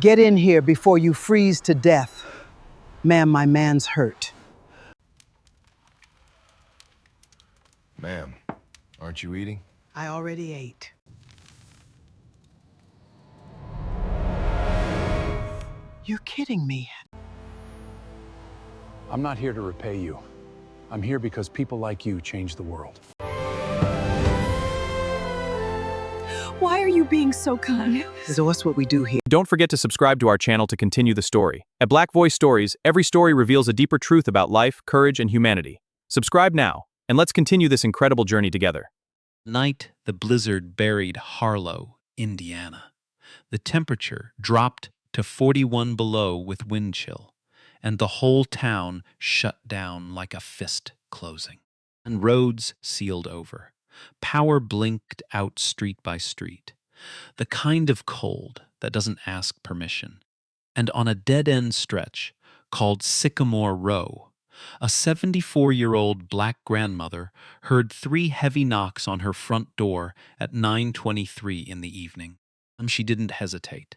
Get in here before you freeze to death. Ma'am, my man's hurt. Ma'am, aren't you eating? I already ate. You're kidding me. I'm not here to repay you. I'm here because people like you change the world. Why are you being so kind? So what's what we do here? Don't forget to subscribe to our channel to continue the story. At Black Voice Stories, every story reveals a deeper truth about life, courage, and humanity. Subscribe now, and let's continue this incredible journey together. Night, the blizzard buried Harlow, Indiana. The temperature dropped to 41 below with wind chill, and the whole town shut down like a fist closing. And roads sealed over. Power blinked out street by street. The kind of cold that doesn't ask permission. And on a dead-end stretch called Sycamore Row, a 74-year-old black grandmother heard 3 heavy knocks on her front door at 9:23 in the evening. She didn't hesitate.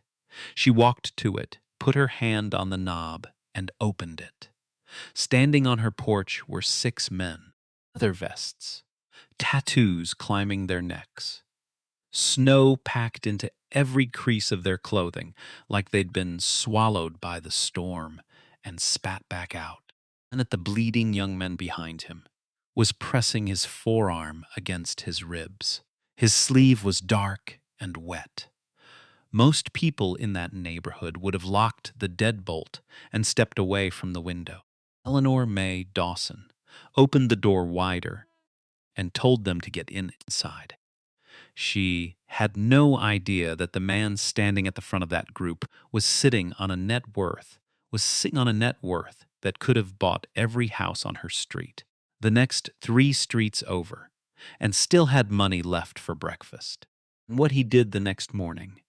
She walked to it, put her hand on the knob, and opened it. Standing on her porch were 6 men, leather vests, tattoos climbing their necks. Snow packed into every crease of their clothing, like they'd been swallowed by the storm and spat back out. And at the bleeding young man behind him was pressing his forearm against his ribs. His sleeve was dark and wet. Most people in that neighborhood would have locked the deadbolt and stepped away from the window. Eleanor May Dawson opened the door wider and told them to get inside. She had no idea that the man standing at the front of that group was sitting on a net worth that could have bought every house on her street, the next 3 streets over, and still had money left for breakfast. And what he did the next morning,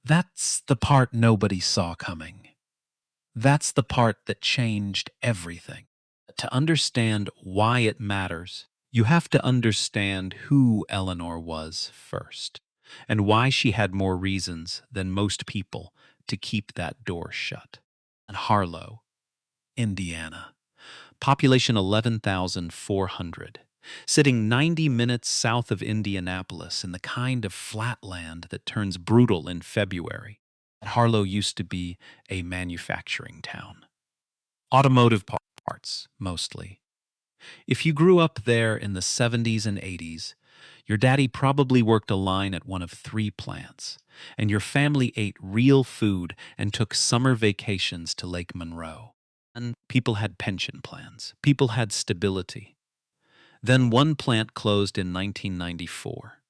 that's the part nobody saw coming. That's the part that changed everything. To understand why it matters, you have to understand who Eleanor was first, and why she had more reasons than most people to keep that door shut. And Harlow, Indiana, population 11,400, sitting 90 minutes south of Indianapolis in the kind of flatland that turns brutal in February. Harlow used to be a manufacturing town. Automotive parts, mostly. If you grew up there in the 70s and 80s, your daddy probably worked a line at one of 3 plants, and your family ate real food and took summer vacations to Lake Monroe. And people had pension plans. People had stability. Then one plant closed in 1994.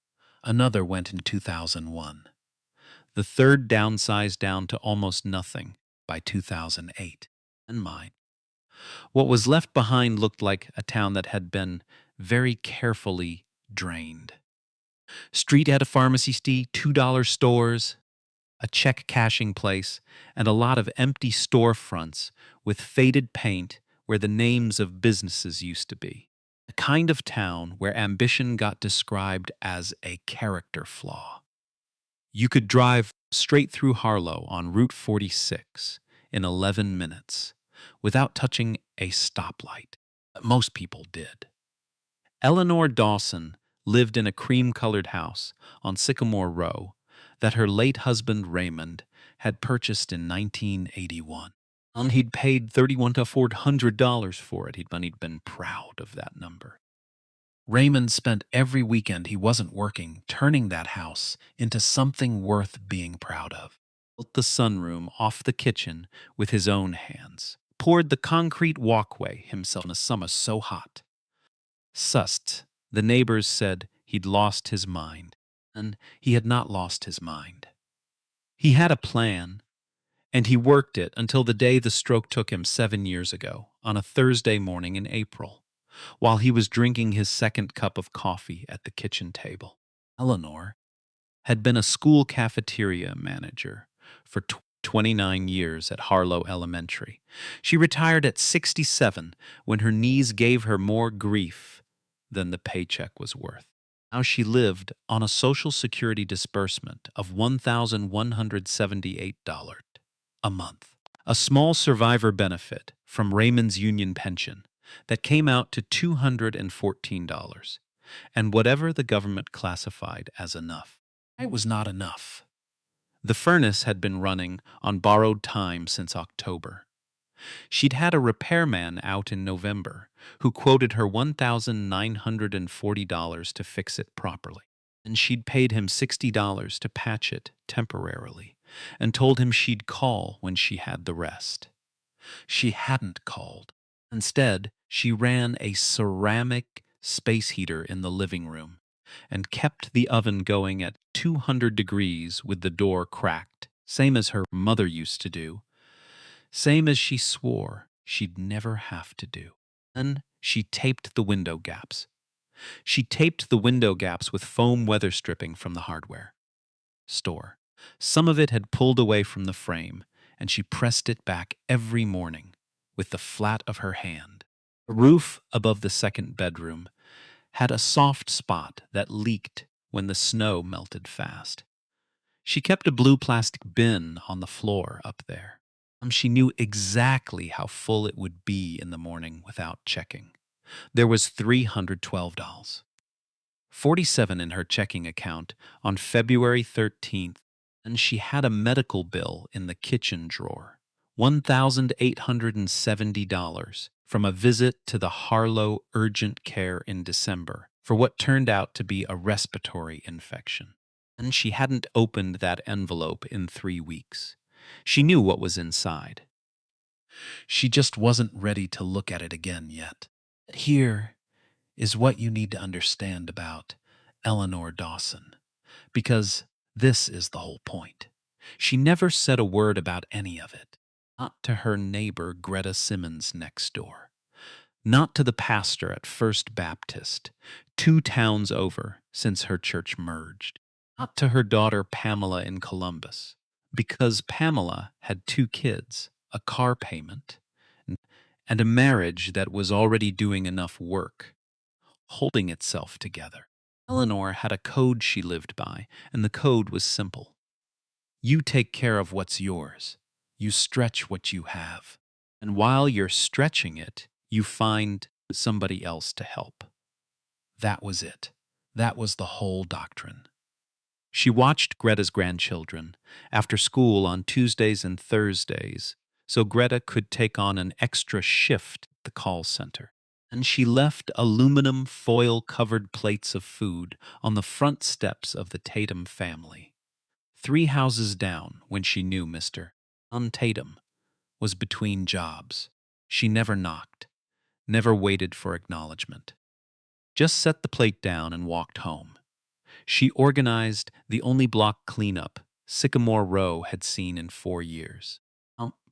Another went in 2001. The third downsized down to almost nothing by 2008. And mine. What was left behind looked like a town that had been very carefully drained. Street had a pharmacy, $2 stores, a check cashing place, and a lot of empty storefronts with faded paint where the names of businesses used to be. A kind of town where ambition got described as a character flaw. You could drive straight through Harlow on Route 46 in 11 minutes without touching a stoplight. Most people did. Eleanor Dawson lived in a cream-colored house on Sycamore Row that her late husband Raymond had purchased in 1981. And he'd paid $3,100 to $400 for it. He'd been proud of that number. Raymond spent every weekend he wasn't working turning that house into something worth being proud of. Built the sunroom off the kitchen with his own hands. Poured the concrete walkway himself in a summer so hot. Sussed, the neighbors said he'd lost his mind, and he had not lost his mind. He had a plan, and he worked it until the day the stroke took him 7 years ago, on a Thursday morning in April, while he was drinking his second cup of coffee at the kitchen table. Eleanor had been a school cafeteria manager for 29 years at Harlow Elementary. She retired at 67 when her knees gave her more grief than the paycheck was worth. Now she lived on a Social Security disbursement of $1,178 a month, a small survivor benefit from Raymond's union pension that came out to $214, and whatever the government classified as enough. It was not enough. The furnace had been running on borrowed time since October. She'd had a repairman out in November who quoted her $1,940 to fix it properly, and she'd paid him $60 to patch it temporarily and told him she'd call when she had the rest. She hadn't called. Instead, she ran a ceramic space heater in the living room and kept the oven going at 200 degrees with the door cracked, same as her mother used to do, same as she swore she'd never have to do. Then she taped the window gaps. She taped the window gaps with foam weather stripping from the hardware store. Some of it had pulled away from the frame, and she pressed it back every morning with the flat of her hand. The roof above the second bedroom had a soft spot that leaked when the snow melted fast. She kept a blue plastic bin on the floor up there. She knew exactly how full it would be in the morning without checking. There was $312, 47 in her checking account on February 13th, and she had a medical bill in the kitchen drawer, $1,870 from a visit to the Harlow Urgent Care in December for what turned out to be a respiratory infection. And she hadn't opened that envelope in 3 weeks. She knew what was inside. She just wasn't ready to look at it again yet. Here is what you need to understand about Eleanor Dawson, because this is the whole point. She never said a word about any of it, not to her neighbor Greta Simmons next door, not to the pastor at First Baptist, 2 towns over since her church merged, not to her daughter Pamela in Columbus, because Pamela had 2 kids, a car payment, and a marriage that was already doing enough work, holding itself together. Eleanor had a code she lived by, and the code was simple. You take care of what's yours. You stretch what you have. And while you're stretching it, you find somebody else to help. That was it. That was the whole doctrine. She watched Greta's grandchildren after school on Tuesdays and Thursdays, so Greta could take on an extra shift at the call center. And she left aluminum foil-covered plates of food on the front steps of the Tatum family. 3 houses down when she knew Mr. Tatum was between jobs. She never knocked, never waited for acknowledgement. Just set the plate down and walked home. She organized the only block cleanup Sycamore Row had seen in 4 years.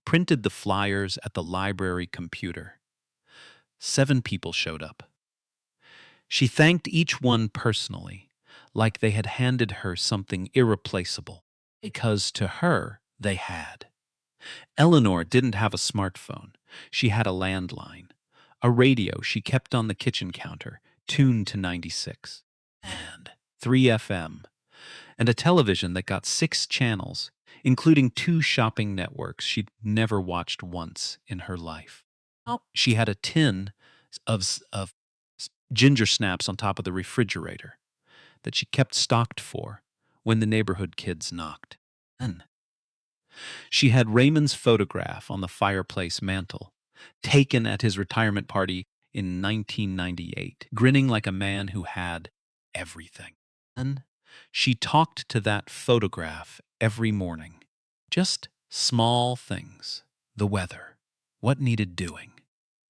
Printed the flyers at the library computer. 7 people showed up. She thanked each one personally, like they had handed her something irreplaceable, because to her they had. Eleanor didn't have a smartphone. She had a landline, a radio she kept on the kitchen counter, tuned to 96, and 3 FM, and a television that got 6 channels, including 2 shopping networks she'd never watched once in her life. She had a tin of ginger snaps on top of the refrigerator that she kept stocked for when the neighborhood kids knocked. Then she had Raymond's photograph on the fireplace mantel, taken at his retirement party in 1998, grinning like a man who had everything. Then she talked to that photograph every morning. Just small things. The weather. What needed doing.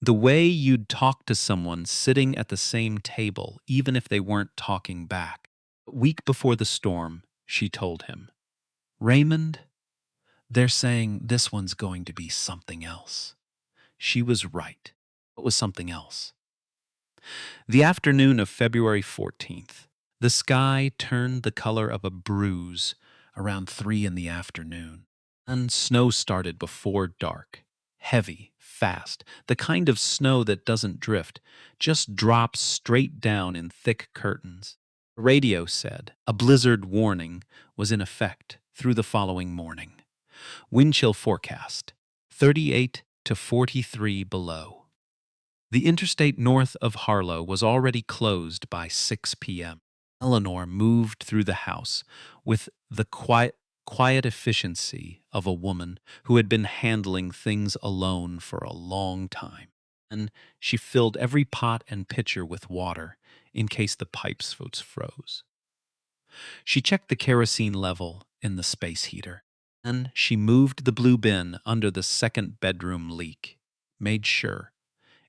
The way you'd talk to someone sitting at the same table, even if they weren't talking back. A week before the storm, she told him, Raymond, they're saying this one's going to be something else. She was right. It was something else. The afternoon of February 14th, the sky turned the color of a bruise around 3 in the afternoon, and snow started before dark, heavy, fast, the kind of snow that doesn't drift, just drops straight down in thick curtains. The radio said a blizzard warning was in effect through the following morning. Wind chill forecast 38 to 43 below. The interstate north of Harlow was already closed by 6 p.m. Eleanor moved through the house with the quiet efficiency of a woman who had been handling things alone for a long time. And she filled every pot and pitcher with water in case the pipes froze. She checked the kerosene level in the space heater. Then she moved the blue bin under the second bedroom leak, made sure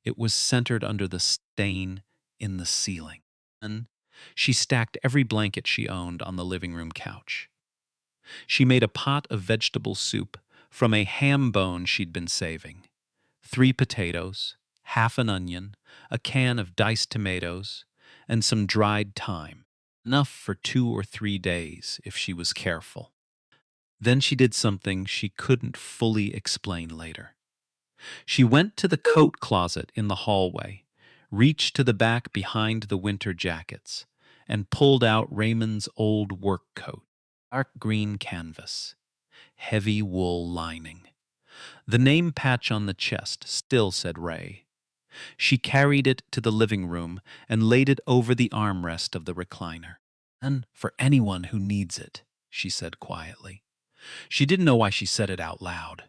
it was centered under the stain in the ceiling. And she stacked every blanket she owned on the living room couch. She made a pot of vegetable soup from a ham bone she'd been saving, 3 potatoes, half an onion, a can of diced tomatoes, and some dried thyme, enough for 2 or 3 days if she was careful. Then she did something she couldn't fully explain later. She went to the coat closet in the hallway, reached to the back behind the winter jackets, and pulled out Raymond's old work coat, dark green canvas, heavy wool lining. The name patch on the chest still said Ray. She carried it to the living room and laid it over the armrest of the recliner. "And for anyone who needs it," she said quietly. She didn't know why she said it out loud.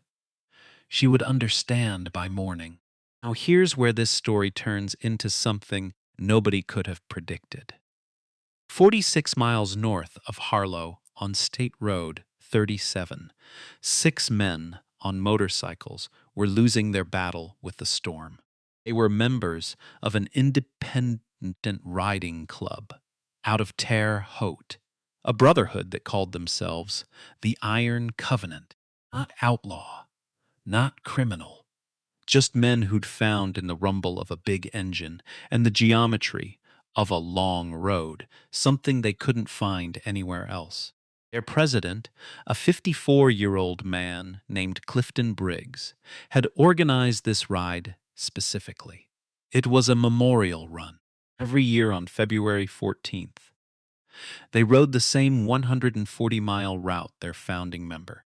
She would understand by morning. Now here's where this story turns into something nobody could have predicted. 46 miles north of Harlow on State Road 37, 6 men on motorcycles were losing their battle with the storm. They were members of an independent riding club out of Terre Haute, a brotherhood that called themselves the Iron Covenant. Not outlaw, not criminal, just men who'd found in the rumble of a big engine and the geometry of a long road something they couldn't find anywhere else. Their president, a 54-year-old man named Clifton Briggs, had organized this ride specifically. It was a memorial run, every year on February 14th. They rode the same 140-mile route their founding member,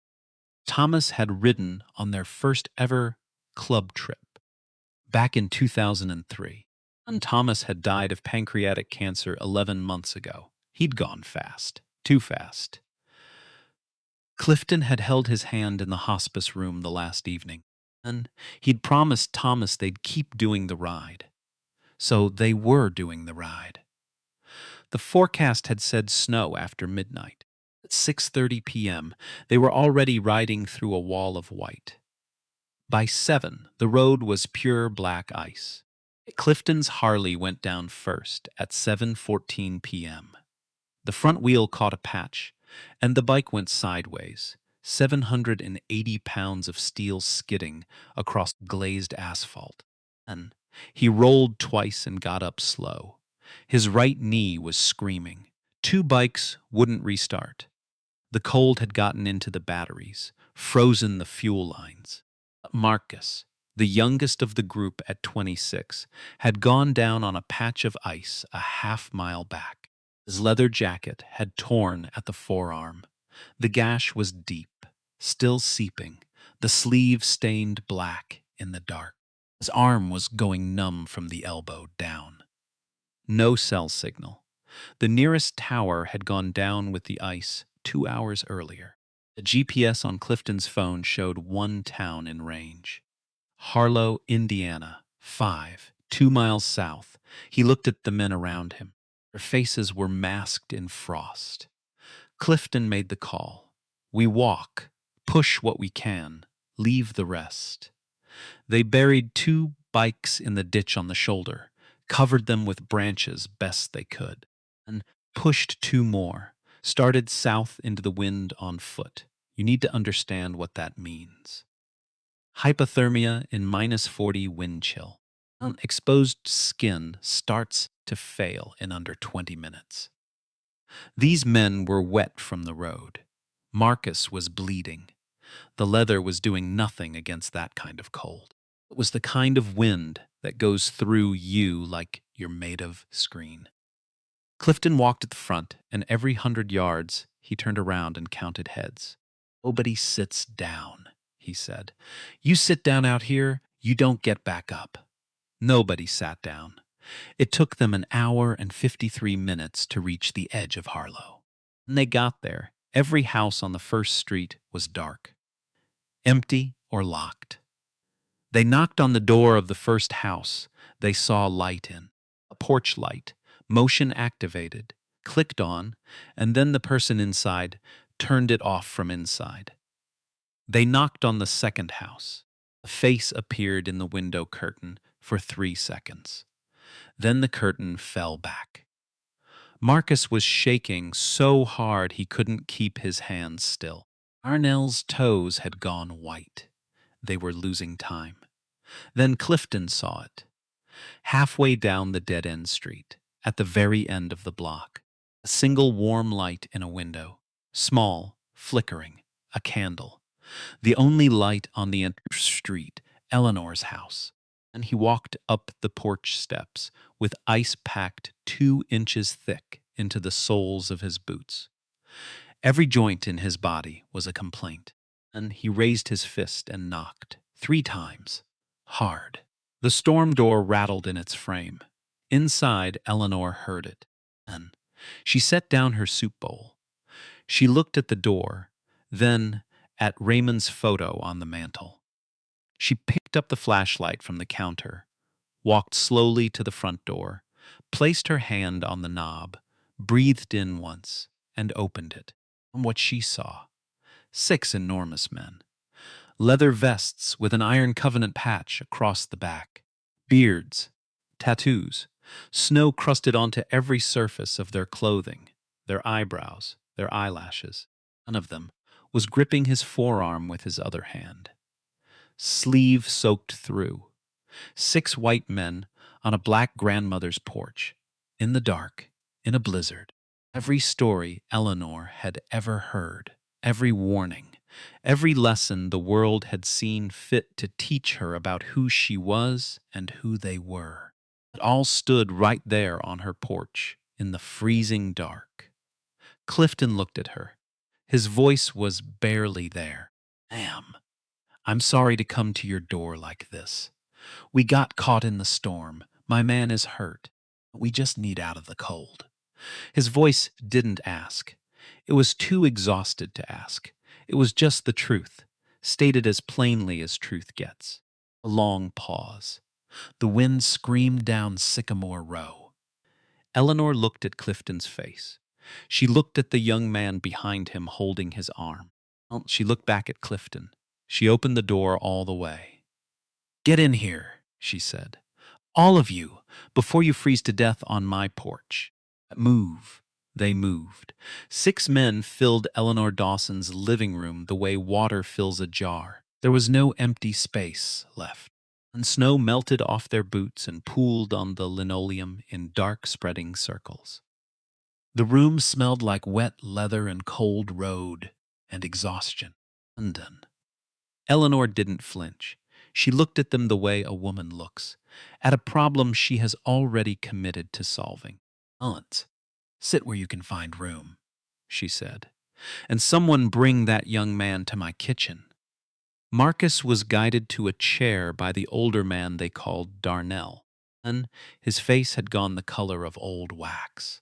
Thomas, had ridden on their first ever club trip back in 2003. And Thomas had died of pancreatic cancer 11 months ago. He'd gone fast, too fast. Clifton had held his hand in the hospice room the last evening, and he'd promised Thomas they'd keep doing the ride. So they were doing the ride. The forecast had said snow after midnight. At 6:30 p.m., they were already riding through a wall of white. By 7, the road was pure black ice. Clifton's Harley went down first at 7:14 p.m. The front wheel caught a patch, and the bike went sideways, 780 pounds of steel skidding across glazed asphalt. Then he rolled twice and got up slow. His right knee was screaming. 2 bikes wouldn't restart. The cold had gotten into the batteries, frozen the fuel lines. Marcus, the youngest of the group at 26, had gone down on a patch of ice a half-mile back. His leather jacket had torn at the forearm. The gash was deep, still seeping, the sleeve stained black in the dark. His arm was going numb from the elbow down. No cell signal. The nearest tower had gone down with the ice 2 hours earlier. The GPS on Clifton's phone showed one town in range. Harlow, Indiana, 2 miles south. He looked at the men around him. Their faces were masked in frost. Clifton made the call. "We walk, push what we can, leave the rest." They buried 2 bikes in the ditch on the shoulder, covered them with branches best they could, and pushed 2 more, started south into the wind on foot. You need to understand what that means. Hypothermia in -40 wind chill. Exposed skin starts to fail in under 20 minutes. These men were wet from the road. Marcus was bleeding. The leather was doing nothing against that kind of cold. It was the kind of wind that goes through you like you're made of screen. Clifton walked at the front, and every 100 yards he turned around and counted heads. Nobody sits down, he said. You sit down out here, you don't get back up. Nobody sat down. It took them an hour and 53 minutes to reach the edge of Harlow. When they got there, every house on the first street was dark, empty or locked. They knocked on the door of the first house they saw light in, a porch light, motion activated, clicked on, and then the person inside turned it off from inside. They knocked on the second house. A face appeared in the window curtain for 3 seconds. Then the curtain fell back. Marcus was shaking so hard he couldn't keep his hands still. Arnell's toes had gone white. They were losing time. Then Clifton saw it. Halfway down the dead-end street, at the very end of the block, a single warm light in a window, small, flickering, a candle. The only light on the street, Eleanor's house. And he walked up the porch steps with ice packed 2 inches thick into the soles of his boots. Every joint in his body was a complaint, and he raised his fist and knocked 3 times, hard. The storm door rattled in its frame. Inside, Eleanor heard it, and she set down her soup bowl. She looked at the door, then at Raymond's photo on the mantel. She picked up the flashlight from the counter, walked slowly to the front door, placed her hand on the knob, breathed in once, and opened it. And what she saw: 6 enormous men. Leather vests with an Iron Covenant patch across the back. Beards, tattoos, snow crusted onto every surface of their clothing, their eyebrows, their eyelashes. One of them was gripping his forearm with his other hand. Sleeve soaked through. 6 white men on a black grandmother's porch, in the dark, in a blizzard. Every story Eleanor had ever heard, every warning, every lesson the world had seen fit to teach her about who she was and who they were. It all stood right there on her porch, in the freezing dark. Clifton looked at her. His voice was barely there. Ma'am, I'm sorry to come to your door like this. We got caught in the storm. My man is hurt. We just need out of the cold. His voice didn't ask. It was too exhausted to ask. It was just the truth, stated as plainly as truth gets. A long pause. The wind screamed down Sycamore Row. Eleanor looked at Clifton's face. She looked at the young man behind him holding his arm. She looked back at Clifton. She opened the door all the way. Get in here, she said. All of you, before you freeze to death on my porch. Move. They moved. 6 men filled Eleanor Dawson's living room the way water fills a jar. There was no empty space left, and snow melted off their boots and pooled on the linoleum in dark, spreading circles. The room smelled like wet leather and cold road and exhaustion. London. Eleanor didn't flinch. She looked at them the way a woman looks, at a problem she has already committed to solving. Aunt, sit where you can find room, she said, and someone bring that young man to my kitchen. Marcus was guided to a chair by the older man they called Darnell, and his face had gone the color of old wax.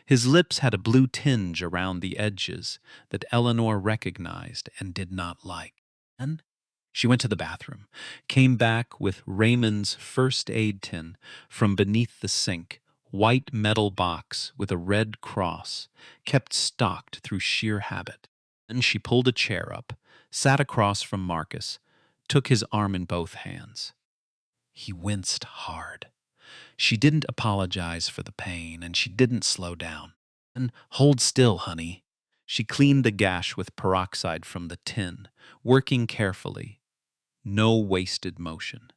His lips had a blue tinge around the edges that Eleanor recognized and did not like. And she went to the bathroom, came back with Raymond's first aid tin from beneath the sink, white metal box with a red cross, kept stocked through sheer habit. Then she pulled a chair up, sat across from Marcus, took his arm in both hands. He winced hard. She didn't apologize for the pain, and she didn't slow down. And hold still, honey. She cleaned the gash with peroxide from the tin, working carefully. No wasted motion.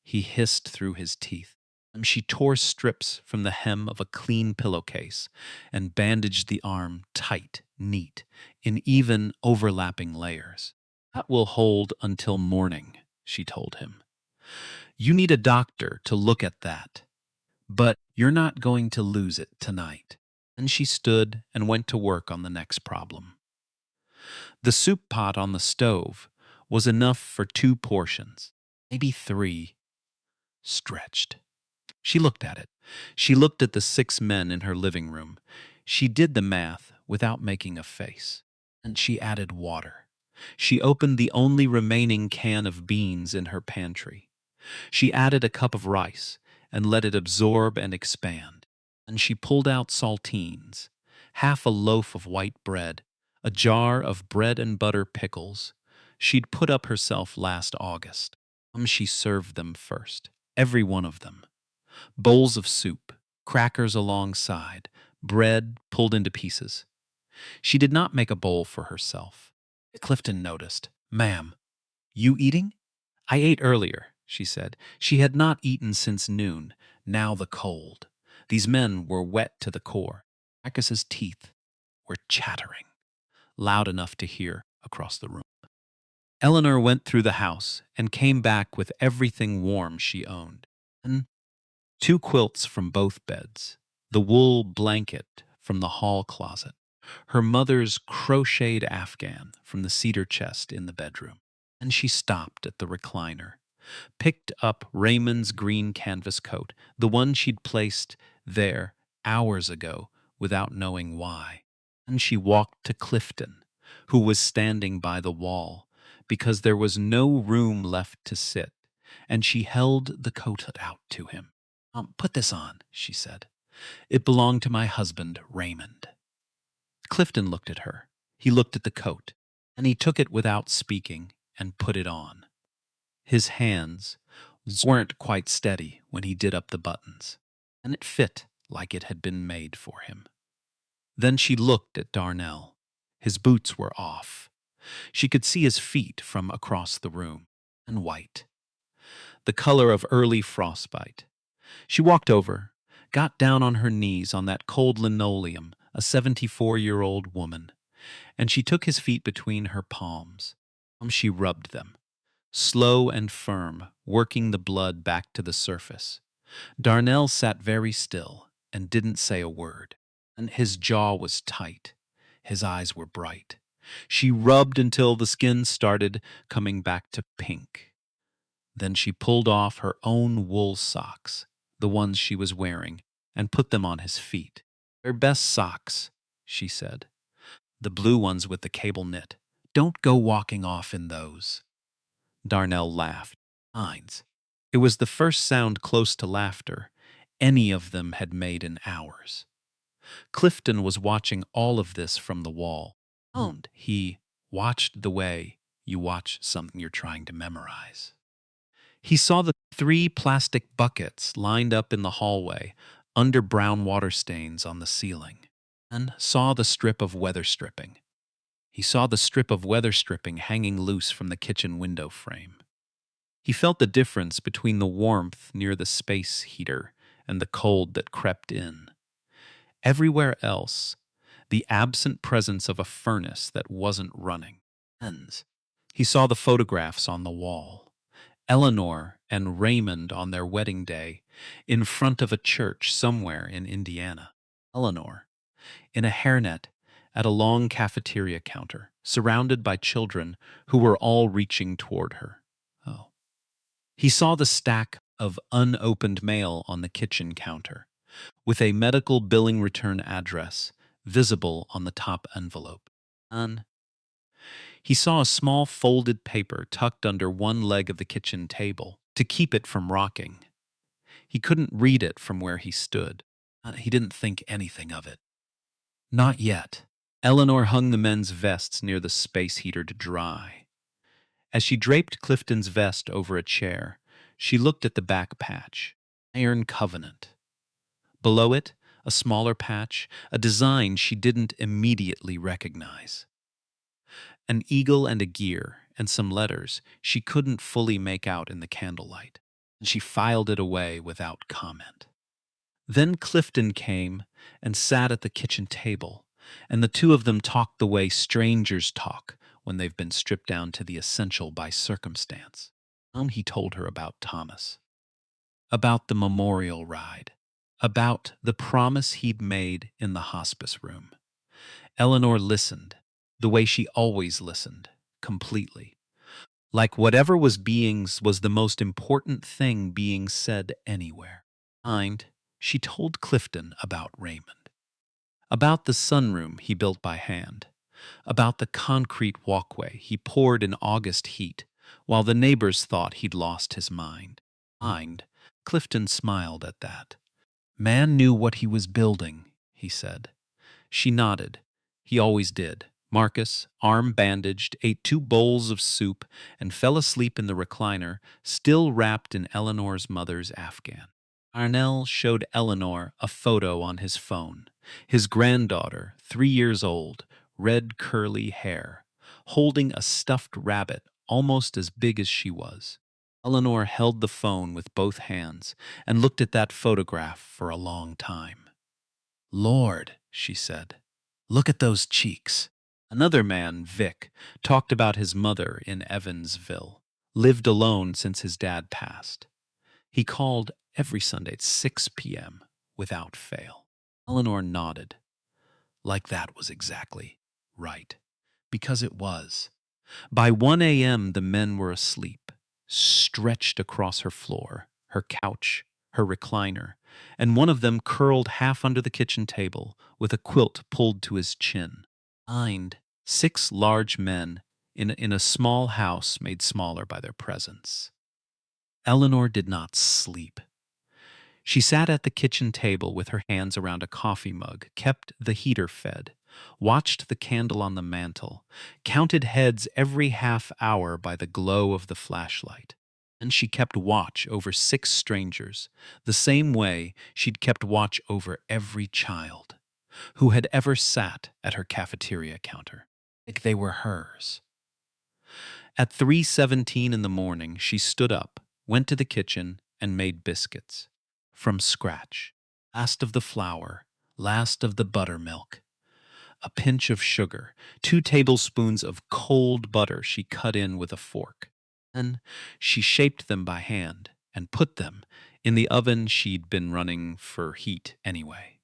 He hissed through his teeth. She tore strips from the hem of a clean pillowcase and bandaged the arm tight, neat, in even overlapping layers. That will hold until morning, she told him. You need a doctor to look at that. But you're not going to lose it tonight. And she stood and went to work on the next problem. The soup pot on the stove was enough for 2 portions, maybe 3, stretched. She looked at it. She looked at the 6 men in her living room. She did the math without making a face. And she added water. She opened the only remaining can of beans in her pantry. She added a cup of rice and let it absorb and expand. And she pulled out saltines, half a loaf of white bread, a jar of bread and butter pickles. She'd put up herself last August. She served them first, every one of them. Bowls of soup, crackers alongside, bread pulled into pieces. She did not make a bowl for herself. Clifton noticed. "Ma'am, you eating?" "I ate earlier," she said. She had not eaten since noon. Now the cold. These men were wet to the core. Marcus's teeth were chattering, loud enough to hear across the room. Eleanor went through the house and came back with everything warm she owned. And 2 quilts from both beds, the wool blanket from the hall closet, her mother's crocheted afghan from the cedar chest in the bedroom. And she stopped at the recliner, picked up Raymond's green canvas coat, the one she'd placed there hours ago without knowing why. And she walked to Clifton, who was standing by the wall, because there was no room left to sit, and she held the coat out to him. Put this on," she said. "It belonged to my husband, Raymond." Clifton looked at her. He looked at the coat, and he took it without speaking and put it on. His hands weren't quite steady when he did up the buttons, and it fit like it had been made for him. Then she looked at Darnell. His boots were off. She could see his feet from across the room, and white, the color of early frostbite. She walked over, got down on her knees on that cold linoleum, a 74-year-old woman, and she took his feet between her palms. She rubbed them, slow and firm, working the blood back to the surface. Darnell sat very still and didn't say a word, and his jaw was tight. His eyes were bright. She rubbed until the skin started coming back to pink. Then she pulled off her own wool socks, the ones she was wearing, and put them on his feet. "They're best socks," she said. "The blue ones with the cable knit. Don't go walking off in those." Darnell laughed. Hines. It was the first sound close to laughter any of them had made in hours. Clifton was watching all of this from the wall. He watched the way you watch something you're trying to memorize. He saw the 3 plastic buckets lined up in the hallway under brown water stains on the ceiling, and saw the strip of weather stripping. He saw the strip of weather stripping hanging loose from the kitchen window frame. He felt the difference between the warmth near the space heater and the cold that crept in. Everywhere else, the absent presence of a furnace that wasn't running. He saw the photographs on the wall. Eleanor and Raymond on their wedding day in front of a church somewhere in Indiana. Eleanor, in a hairnet at a long cafeteria counter, surrounded by children who were all reaching toward her. He saw the stack of unopened mail on the kitchen counter, with a medical billing return address visible on the top envelope. He saw a small folded paper tucked under one leg of the kitchen table to keep it from rocking. He couldn't read it from where he stood. He didn't think anything of it. Not yet. Eleanor hung the men's vests near the space heater to dry. As she draped Clifton's vest over a chair, she looked at the back patch. Iron Covenant. Below it, a smaller patch, a design she didn't immediately recognize. An eagle and a gear, and some letters she couldn't fully make out in the candlelight, and she filed it away without comment. Then Clifton came and sat at the kitchen table, and the 2 of them talked the way strangers talk when they've been stripped down to the essential by circumstance. He told her about Thomas, about the memorial ride, about the promise he'd made in the hospice room. Eleanor listened, the way she always listened, completely. Like whatever was the most important thing being said anywhere. And she told Clifton about Raymond, about the sunroom he built by hand, about the concrete walkway he poured in August heat while the neighbors thought he'd lost his mind. Clifton smiled at that. Man knew what he was building, he said. She nodded. He always did. Marcus, arm bandaged, ate 2 bowls of soup and fell asleep in the recliner, still wrapped in Eleanor's mother's afghan. Arnell showed Eleanor a photo on his phone. His granddaughter, 3 years old, red curly hair, holding a stuffed rabbit almost as big as she was. Eleanor held the phone with both hands and looked at that photograph for a long time. Lord, she said, look at those cheeks. Another man, Vic, talked about his mother in Evansville, lived alone since his dad passed. He called every Sunday at 6 p.m. without fail. Eleanor nodded, like that was exactly right, because it was. By 1 a.m., the men were asleep, stretched across her floor, her couch, her recliner, and one of them curled half under the kitchen table with a quilt pulled to his chin. Behind, 6 large men in a small house made smaller by their presence. Eleanor did not sleep. She sat at the kitchen table with her hands around a coffee mug, kept the heater fed, watched the candle on the mantel, counted heads every half hour by the glow of the flashlight. And she kept watch over 6 strangers, the same way she'd kept watch over every child who had ever sat at her cafeteria counter, like they were hers. At 3:17 in the morning, she stood up, went to the kitchen, and made biscuits. From scratch. Last of the flour, last of the buttermilk. A pinch of sugar, 2 tablespoons of cold butter she cut in with a fork. Then she shaped them by hand and put them in the oven she'd been running for heat anyway.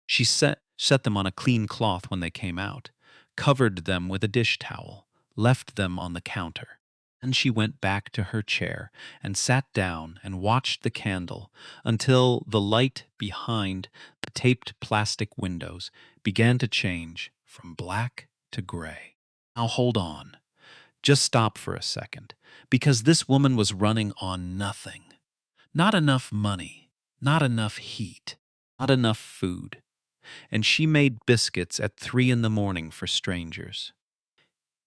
She set them on a clean cloth when they came out, covered them with a dish towel, left them on the counter. Then she went back to her chair and sat down and watched the candle until the light behind the taped plastic windows began to change from black to gray. Now hold on. Just stop for a second, because this woman was running on nothing. Not enough money, not enough heat, not enough food. And she made biscuits at 3 in the morning for strangers.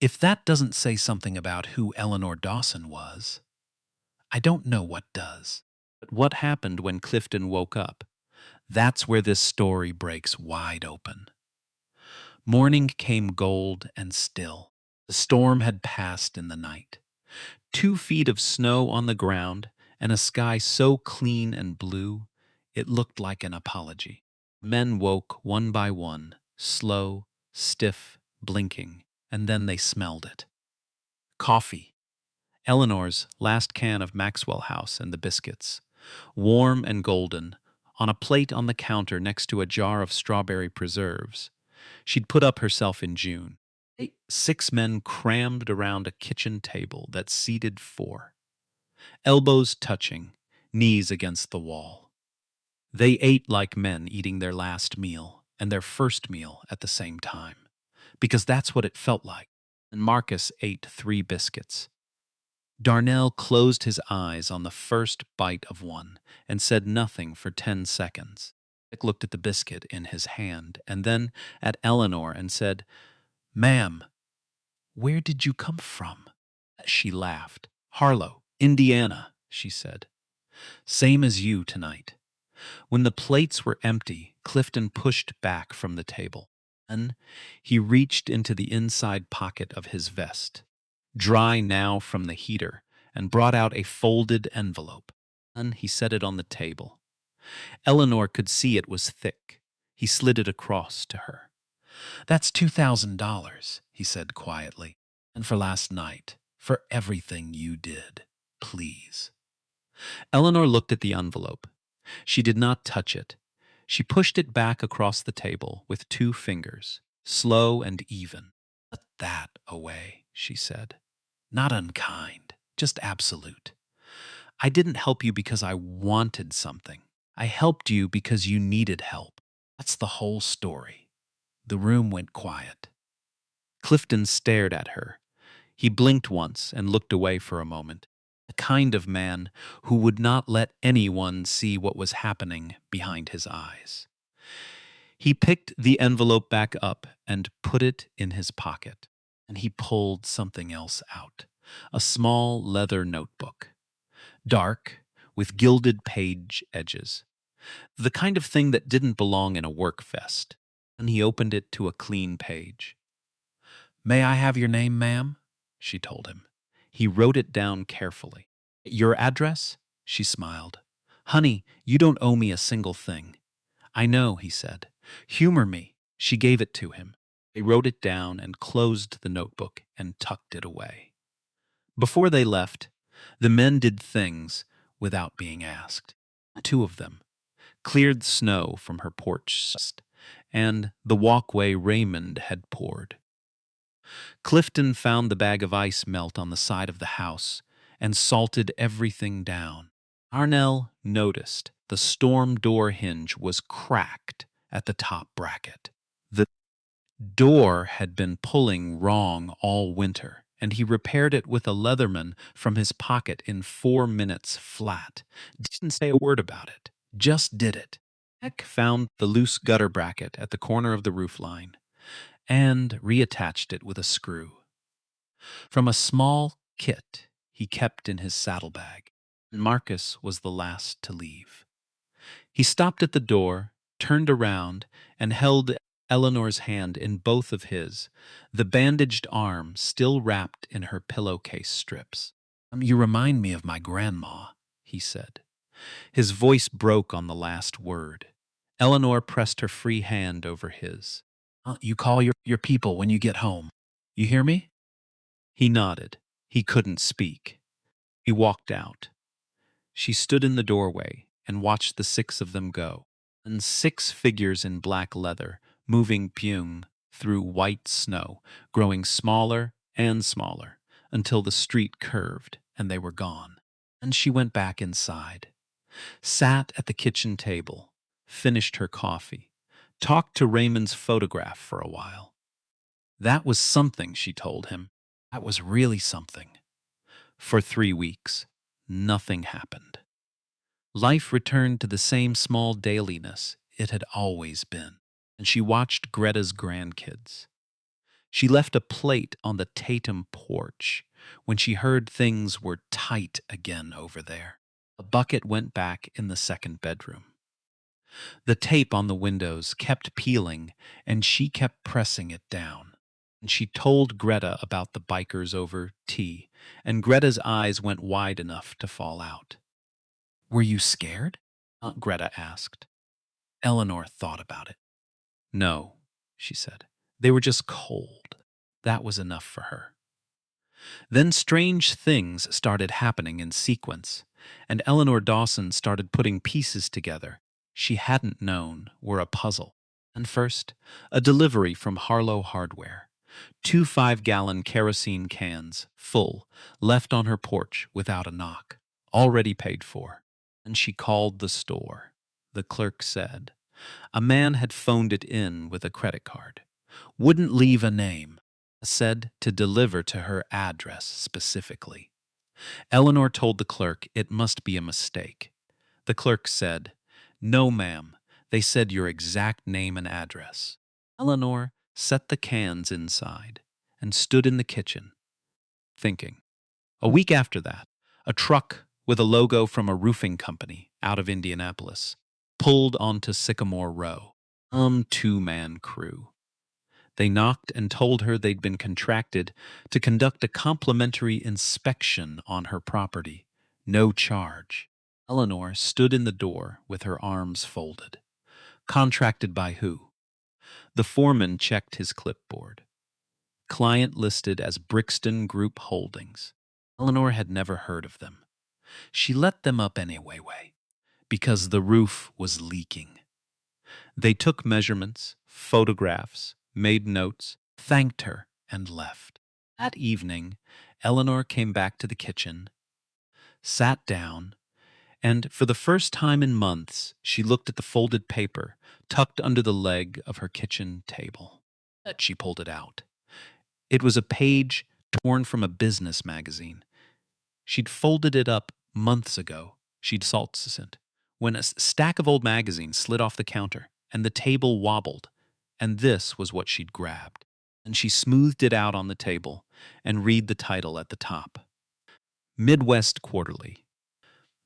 If that doesn't say something about who Eleanor Dawson was, I don't know what does. But what happened when Clifton woke up? That's where this story breaks wide open. Morning came gold and still. The storm had passed in the night. 2 feet of snow on the ground and a sky so clean and blue, it looked like an apology. Men woke one by one, slow, stiff, blinking, and then they smelled it. Coffee. Eleanor's last can of Maxwell House and the biscuits. Warm and golden, on a plate on the counter next to a jar of strawberry preserves. She'd put up herself in June. 6 men crammed around a kitchen table that seated 4. Elbows touching, knees against the wall. They ate like men eating their last meal and their first meal at the same time, because that's what it felt like. And Marcus ate 3 biscuits. Darnell closed his eyes on the first bite of one and said nothing for 10 seconds. Dick looked at the biscuit in his hand and then at Eleanor and said, "Ma'am, where did you come from?" She laughed. "Harlow, Indiana," she said. "Same as you tonight." When the plates were empty, Clifton pushed back from the table. Then he reached into the inside pocket of his vest, dry now from the heater, and brought out a folded envelope. Then he set it on the table. Eleanor could see it was thick. He slid it across to her. "That's $2,000, he said quietly. "And for last night, for everything you did, please." Eleanor looked at the envelope. She did not touch it. She pushed it back across the table with 2 fingers, slow and even. "Put that away," she said. "Not unkind, just absolute. I didn't help you because I wanted something. I helped you because you needed help. That's the whole story." The room went quiet. Clifton stared at her. He blinked once and looked away for a moment. The kind of man who would not let anyone see what was happening behind his eyes. He picked the envelope back up and put it in his pocket, and he pulled something else out. A small leather notebook. Dark, with gilded page edges. The kind of thing that didn't belong in a work vest. And he opened it to a clean page. "May I have your name, ma'am?" she told him. He wrote it down carefully. "Your address?" She smiled. "Honey, you don't owe me a single thing." "I know," he said. "Humor me." She gave it to him. They wrote it down and closed the notebook and tucked it away. Before they left, the men did things without being asked. 2 of them cleared snow from her porch and the walkway Raymond had poured. Clifton found the bag of ice melt on the side of the house and salted everything down. Arnell noticed the storm door hinge was cracked at the top bracket. The door had been pulling wrong all winter, and he repaired it with a Leatherman from his pocket in 4 minutes flat. Didn't say a word about it, just did it. Heck found the loose gutter bracket at the corner of the roof line and reattached it with a screw. From a small kit he kept in his saddlebag, and Marcus was the last to leave. He stopped at the door, turned around, and held Eleanor's hand in both of his, the bandaged arm still wrapped in her pillowcase strips. "You remind me of my grandma," he said. His voice broke on the last word. Eleanor pressed her free hand over his. "You call your people when you get home. You hear me?" He nodded. He couldn't speak. He walked out. She stood in the doorway and watched the 6 of them go, and 6 figures in black leather moving pyung through white snow, growing smaller and smaller until the street curved and they were gone. And she went back inside, sat at the kitchen table, finished her coffee, talked to Raymond's photograph for a while. That was something, she told him. That was really something. For 3 weeks, nothing happened. Life returned to the same small dailiness it had always been, and she watched Greta's grandkids. She left a plate on the Tatum porch when she heard things were tight again over there. A bucket went back in the second bedroom. The tape on the windows kept peeling, and she kept pressing it down. And she told Greta about the bikers over tea, and Greta's eyes went wide enough to fall out. "Were you scared?" Aunt Greta asked. Eleanor thought about it. "No," she said. "They were just cold. That was enough for her." Then strange things started happening in sequence, and Eleanor Dawson started putting pieces together she hadn't known were a puzzle. And first, a delivery from Harlow Hardware. 2 5-gallon kerosene cans, full, left on her porch without a knock, already paid for. And she called the store. The clerk said. A man had phoned it in with a credit card. Wouldn't leave a name. Said to deliver to her address specifically. Eleanor told the clerk it must be a mistake. The clerk said, "No, ma'am. They said your exact name and address." Eleanor set the cans inside and stood in the kitchen, thinking. A week after that, a truck with a logo from a roofing company out of Indianapolis pulled onto Sycamore Row. 2-man crew. They knocked and told her they'd been contracted to conduct a complimentary inspection on her property. No charge. Eleanor stood in the door with her arms folded. Contracted by who? The foreman checked his clipboard. Client listed as Brixton Group Holdings. Eleanor had never heard of them. She let them up anyway. because the roof was leaking. They took measurements, photographs, made notes, thanked her, and left. That evening, Eleanor came back to the kitchen, sat down, and for the first time in months, she looked at the folded paper tucked under the leg of her kitchen table. She pulled it out. It was a page torn from a business magazine. She'd folded it up months ago, she'd salt-sent, when a stack of old magazines slid off the counter, and the table wobbled, and this was what she'd grabbed. And she smoothed it out on the table and read the title at the top. Midwest Quarterly,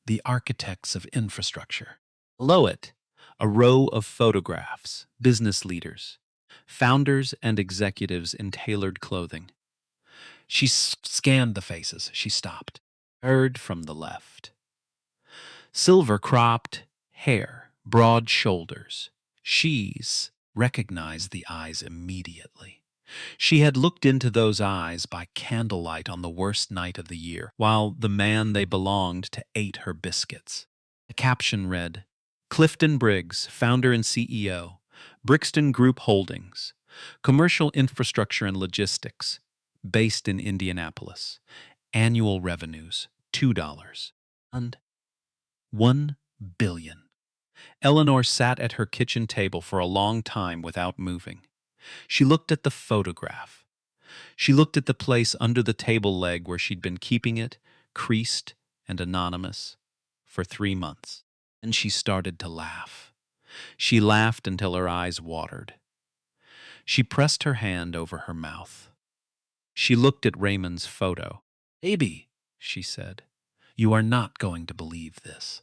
The Architects of Infrastructure. Below it, a row of photographs, business leaders, founders and executives in tailored clothing. She scanned the faces. She stopped. Heard from the left. Silver-cropped hair, broad shoulders. She's recognized the eyes immediately. She had looked into those eyes by candlelight on the worst night of the year, while the man they belonged to ate her biscuits. The caption read, Clifton Briggs, founder and CEO, Brixton Group Holdings, Commercial Infrastructure and Logistics, based in Indianapolis. Annual revenues, $2. And $1 billion. Eleanor sat at her kitchen table for a long time without moving. She looked at the photograph. She looked at the place under the table leg where she'd been keeping it, creased and anonymous, for 3 months. And she started to laugh. She laughed until her eyes watered. She pressed her hand over her mouth. She looked at Raymond's photo. Baby, she said, you are not going to believe this.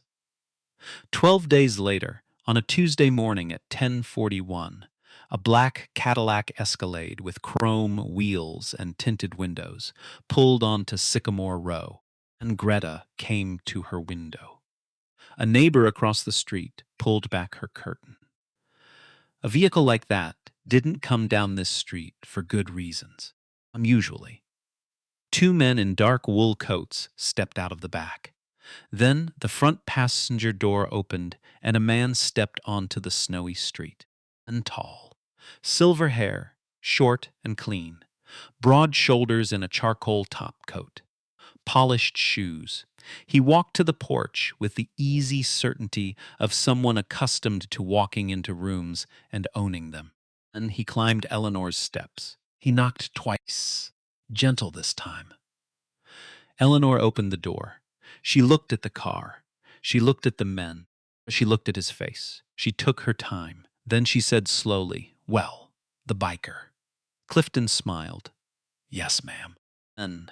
12 days later, on a Tuesday morning at 10:41, a black Cadillac Escalade with chrome wheels and tinted windows pulled onto Sycamore Row, and Greta came to her window. A neighbor across the street pulled back her curtain. A vehicle like that didn't come down this street for good reasons, unusually. 2 men in dark wool coats stepped out of the back. Then the front passenger door opened and a man stepped onto the snowy street. And tall, silver hair, short and clean, broad shoulders in a charcoal top coat, polished shoes. He walked to the porch with the easy certainty of someone accustomed to walking into rooms and owning them. And he climbed Eleanor's steps. He knocked twice, gentle this time. Eleanor opened the door. She looked at the car. She looked at the men. She looked at his face. She took her time. Then she said slowly, well, the biker. Clifton smiled. Yes, ma'am. And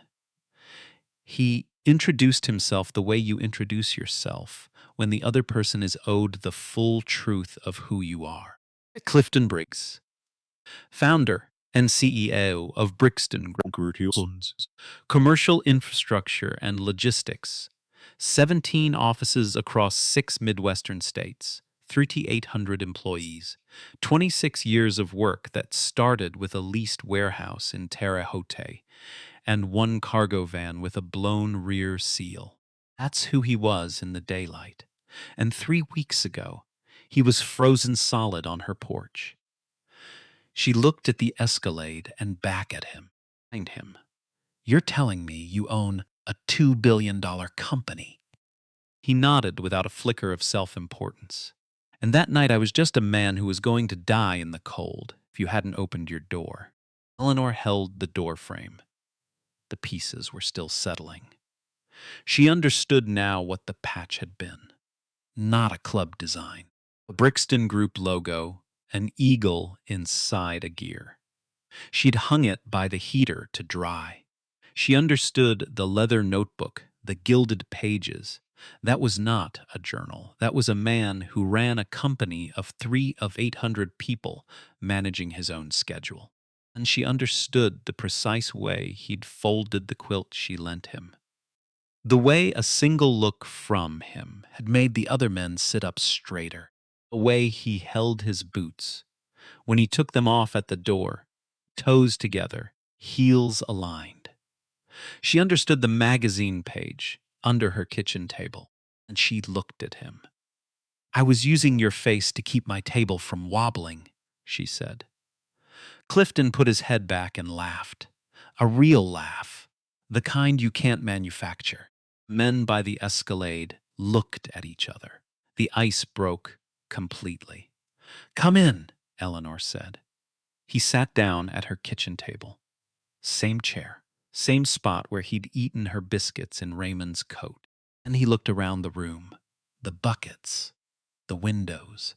he introduced himself the way you introduce yourself when the other person is owed the full truth of who you are. Clifton Briggs, founder and CEO of Brixton Group, Commercial Infrastructure and Logistics, 17 offices across 6 Midwestern states, 3,800 employees, 26 years of work that started with a leased warehouse in Terre Haute and 1 cargo van with a blown rear seal. That's who he was in the daylight. And 3 weeks ago, he was frozen solid on her porch. She looked at the Escalade and back at him, behind him. You're telling me you own a $2 billion company? He nodded without a flicker of self-importance. And that night I was just a man who was going to die in the cold if you hadn't opened your door. Eleanor held the door frame. The pieces were still settling. She understood now what the patch had been. Not a club design. A Brixton Group logo, an eagle inside a gear. She'd hung it by the heater to dry. She understood the leather notebook, the gilded pages. That was not a journal. That was a man who ran a company of 3 of 800 people managing his own schedule. And she understood the precise way he'd folded the quilt she lent him. The way a single look from him had made the other men sit up straighter. The way he held his boots. When he took them off at the door, toes together, heels aligned. She understood the magazine page under her kitchen table, and she looked at him. I was using your face to keep my table from wobbling, she said. Clifton put his head back and laughed. A real laugh, the kind you can't manufacture. Men by the escalade looked at each other. The ice broke completely. Come in, Eleanor said. He sat down at her kitchen table. Same chair, same spot where he'd eaten her biscuits in Raymond's coat. And he looked around the room. The buckets, the windows.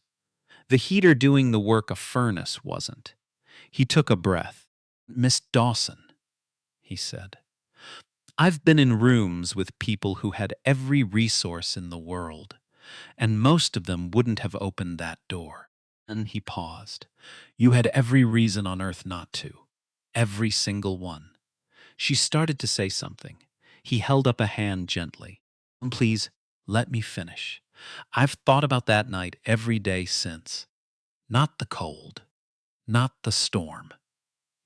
The heater doing the work a furnace wasn't. He took a breath. Miss Dawson, he said. I've been in rooms with people who had every resource in the world, and most of them wouldn't have opened that door. And he paused. You had every reason on earth not to. Every single one. She started to say something. He held up a hand gently. Please, let me finish. I've thought about that night every day since. Not the cold. Not the storm.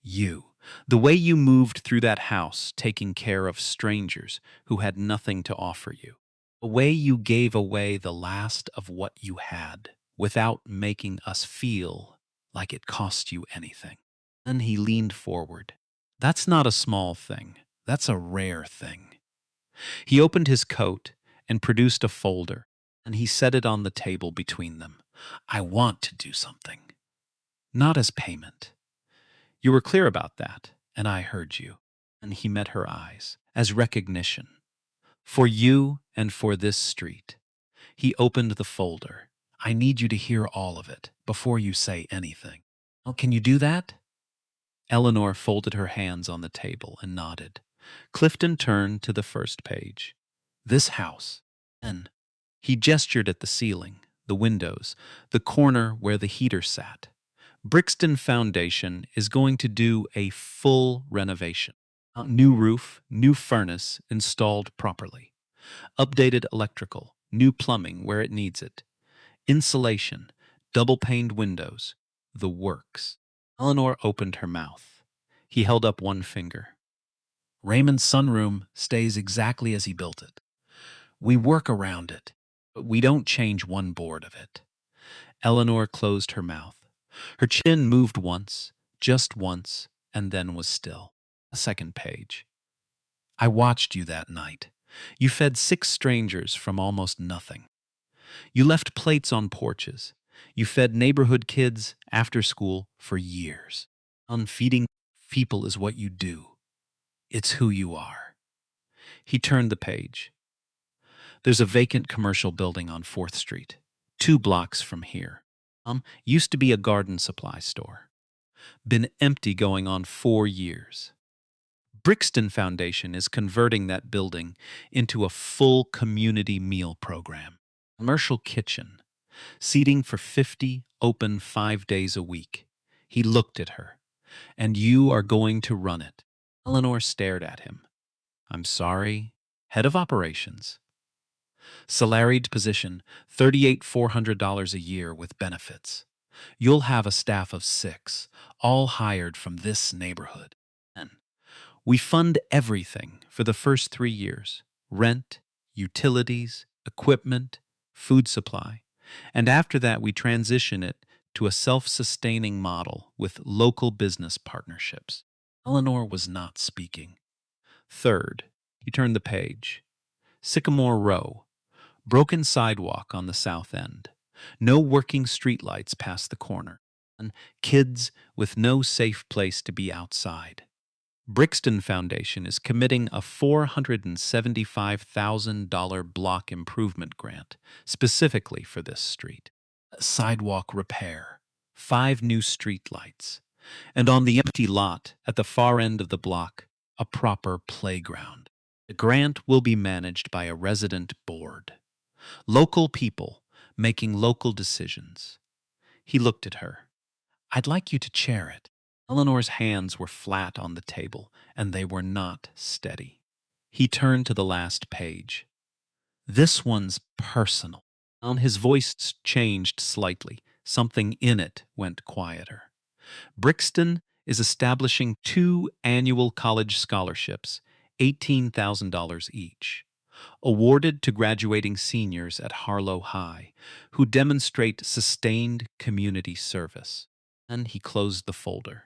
You. The way you moved through that house, taking care of strangers who had nothing to offer you. The way you gave away the last of what you had without making us feel like it cost you anything. Then he leaned forward. That's not a small thing. That's a rare thing. He opened his coat and produced a folder, and he set it on the table between them. I want to do something. Not as payment. You were clear about that, and I heard you. And he met her eyes, as recognition. For you and for this street. He opened the folder. I need you to hear all of it before you say anything. Oh, can you do that? Eleanor folded her hands on the table and nodded. Clifton turned to the first page. This house. Then he gestured at the ceiling, the windows, the corner where the heater sat. Brixton Foundation is going to do a full renovation. New roof, new furnace installed properly. Updated electrical, new plumbing where it needs it. Insulation, double-paned windows, the works. Eleanor opened her mouth. He held up one finger. Raymond's sunroom stays exactly as he built it. We work around it, but we don't change one board of it. Eleanor closed her mouth. Her chin moved once, just once, and then was still. A second page. I watched you that night. You fed 6 strangers from almost nothing. You left plates on porches. You fed neighborhood kids after school for years. Feeding people is what you do. It's who you are. He turned the page. There's a vacant commercial building on 4th Street, 2 blocks from here. Used to be a garden supply store. Been empty going on 4 years. Brixton Foundation is converting that building into a full community meal program. Commercial kitchen. Seating for 50, open 5 days a week. He looked at her. And you are going to run it. Eleanor stared at him. I'm sorry. Head of operations. Salaried position, $38,400 a year with benefits. You'll have a staff of 6, all hired from this neighborhood. And we fund everything for the first 3 years. Rent, utilities, equipment, food supply. And after that, we transition it to a self-sustaining model with local business partnerships. Eleanor was not speaking. Third, he turned the page. Sycamore Row. Broken sidewalk on the south end. No working streetlights past the corner. And kids with no safe place to be outside. Brixton Foundation is committing a $475,000 block improvement grant specifically for this street. Sidewalk repair, 5 new streetlights, and on the empty lot at the far end of the block, a proper playground. The grant will be managed by a resident board. Local people making local decisions. He looked at her. I'd like you to chair it. Eleanor's hands were flat on the table, and they were not steady. He turned to the last page. This one's personal. His voice changed slightly. Something in it went quieter. Brixton is establishing 2 annual college scholarships, $18,000 each. awarded to graduating seniors at Harlow High who demonstrate sustained community service. And he closed the folder.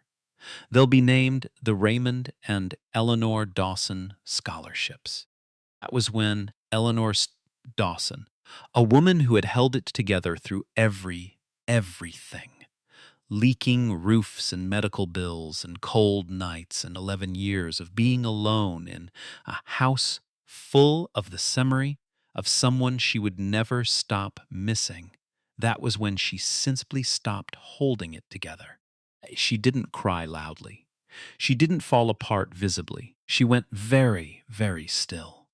They'll be named the Raymond and Eleanor Dawson Scholarships. That was when Dawson, a woman who had held it together through everything, leaking roofs and medical bills and cold nights and 11 years of being alone in a house full of the memory of someone she would never stop missing. That was when she simply stopped holding it together. She didn't cry loudly. She didn't fall apart visibly. She went very still.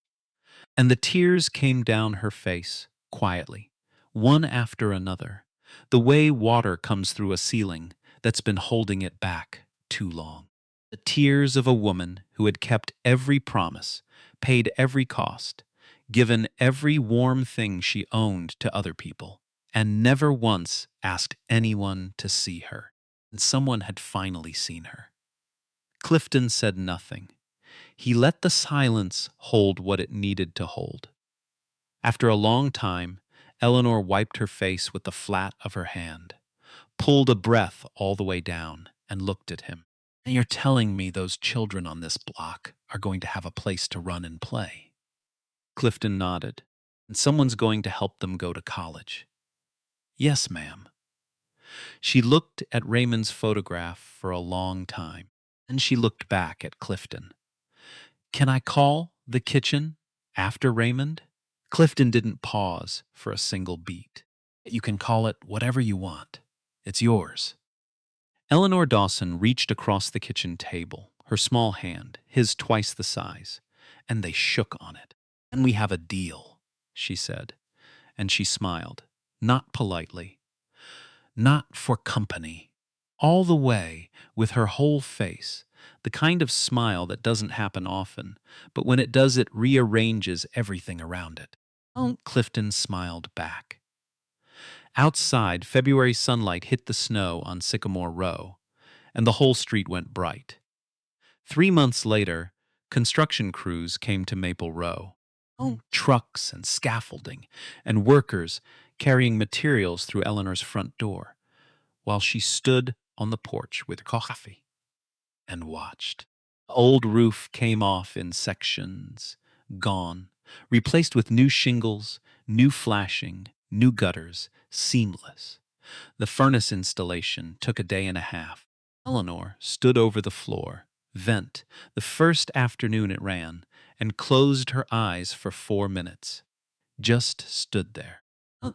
And the tears came down her face, quietly, one after another, the way water comes through a ceiling that's been holding it back too long. The tears of a woman who had kept every promise, paid every cost, given every warm thing she owned to other people, and never once asked anyone to see her. And someone had finally seen her. Clifton said nothing. He let the silence hold what it needed to hold. After a long time, Eleanor wiped her face with the flat of her hand, pulled a breath all the way down, and looked at him. "And you're telling me those children on this block are going to have a place to run and play?" Clifton nodded. "And someone's going to help them go to college." "Yes, ma'am." She looked at Raymond's photograph for a long time, and she looked back at Clifton. "Can I call the kitchen after Raymond?" Clifton didn't pause for a single beat. "You can call it whatever you want. It's yours." Eleanor Dawson reached across the kitchen table, her small hand, his twice the size, and they shook on it. "And we have a deal," she said, and she smiled, not politely, not for company, all the way with her whole face, the kind of smile that doesn't happen often, but when it does, it rearranges everything around it. Aunt Clifton smiled back. Outside, February sunlight hit the snow on Sycamore Row, and the whole street went bright. 3 months later, construction crews came to Maple Row. Trucks and scaffolding, and workers carrying materials through Eleanor's front door, while she stood on the porch with coffee and watched. The old roof came off in sections, gone, replaced with new shingles, new flashing, new gutters, seamless. The furnace installation took a day and a half. Eleanor stood over the floor, vent, the first afternoon it ran, and closed her eyes for 4 minutes. Just stood there.